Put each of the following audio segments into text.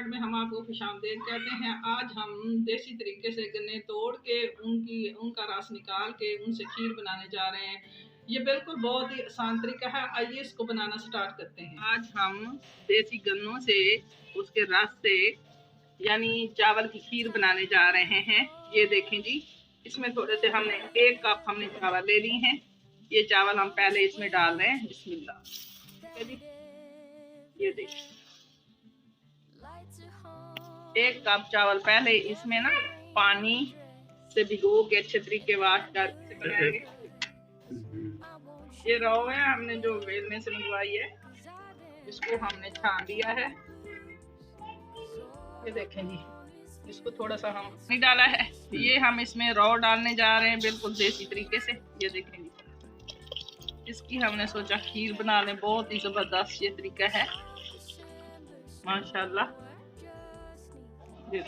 Yard में हम आपको खुशामदीद कहते हैं। आज हम देसी तरीके से गन्ने तोड़ के उनका रस निकाल के उनसे खीर बनाने जा रहे हैं। ये बिल्कुल बहुत ही आसान तरीका है। आइए इसको बनाना स्टार्ट करते हैं। आज हम देसी गन्नों से उसके रस से यानी चावल की खीर बनाने जा रहे हैं। ये देखें जी, इसमें थोड़े से हमने 1 कप हमने चावल ले ली हैं। ये चावल हम पहले इसमें डाल रहे हैं। बिस्मिल्लाह। ये देखिए 1 कप चावल पहले इसमें ना पानी से भिगो के अच्छे तरीके वाश करके बनाएंगे। ये रवा है हमने जो वेलने से मंगवाई है, इसको हमने छान दिया है। ये देखें जी, इसको थोड़ा सा हम नहीं डाला है। ये हम इसमें रवा डालने जा रहे हैं बिल्कुल देसी तरीके से। ये देखें जी, इसकी हमने सोचा खीर बना लें। बहुत ही जबरदस्त ये तरीका है माशाल्लाह। ये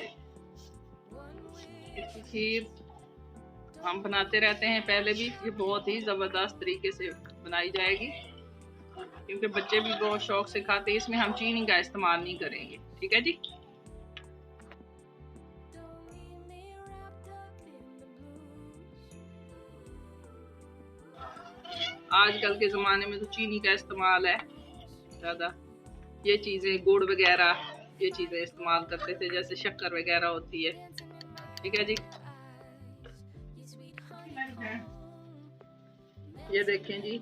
इसकी खीर हम बनाते रहते हैं पहले भी। ये बहुत ही ज़बरदस्त तरीके से बनाई जाएगी क्योंकि बच्चे भी बहुत शौक से खाते हैं। इसमें हम चीनी का इस्तेमाल नहीं करेंगे, ठीक है जी। आजकल के ज़माने में तो चीनी का इस्तेमाल है ज़्यादा। ये चीज़ें गुड़ वगैरह ये चीज़ें इस्तेमाल करते थे, जैसे शक्कर वगैरह होती है, ठीक है जी। ये देखें जी,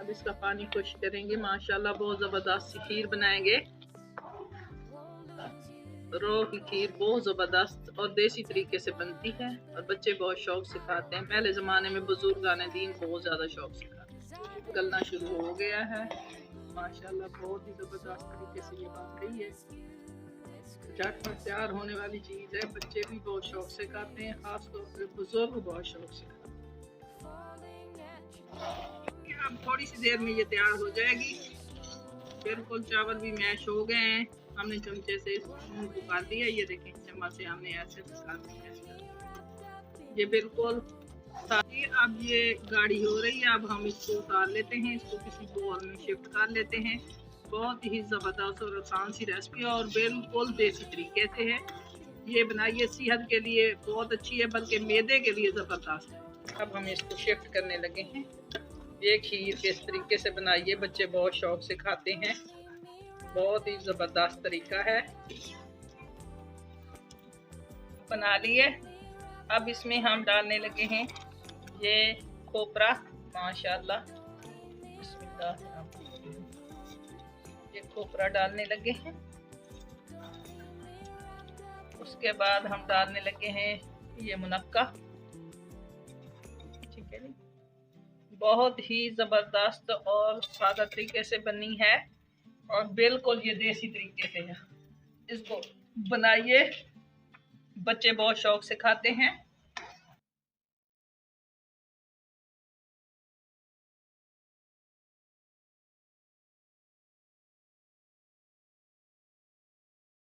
अब इसका पानी खुश करेंगे। माशाल्लाह बहुत ज़बरदस्त खीर बनाएंगे। रो की खीर बहुत ज़बरदस्त और देसी तरीके से बनती है और बच्चे बहुत शौक से खाते हैं। पहले ज़माने में बुजुर्गान दीन बहुत ज़्यादा शौक से खाते हैं। गलना शुरू हो गया है माशाल्लाह। बहुत ही ज़बरदस्त तरीके से ये बन रही है। झटपट तैयार होने वाली चीज़ है। बच्चे भी बहुत शौक से खाते हैं, खासतौर पर बुजुर्ग बहुत शौक से खाते हैं। अब थोड़ी सी देर में ये तैयार हो जाएगी। बिल्कुल चावल भी मैश हो गए हैं। हमने चमचे से इसको पका दिया। ये देखें, चम्मच से हमने ऐसे ये बिल्कुल सारी। अब ये गाढ़ी हो रही है। अब हम इसको उतार लेते हैं, इसको किसी बोल में शिफ्ट कर लेते हैं। बहुत ही ज़बरदस्त और आसान सी रेसिपी और बिल्कुल देसी तरीके से है। ये बनाइए, सेहत के लिए बहुत अच्छी है, बल्कि मैदे के लिए ज़बरदस्त है। अब हम इसको शिफ्ट करने लगे हैं। ये खीर किस तरीके से बनाइए, बच्चे बहुत शौक से खाते हैं। बहुत ही ज़बरदस्त तरीका है। बना लिए। अब इसमें हम डालने लगे हैं ये खोपरा माशाल्लाह। ये खोपरा डालने लगे हैं। उसके बाद हम डालने लगे हैं ये मुनक्का, ठीक है। बहुत ही ज़बरदस्त और सादा तरीके से बनी है और बिल्कुल ये देसी तरीके से है। इसको बनाइए, बच्चे बहुत शौक से खाते हैं।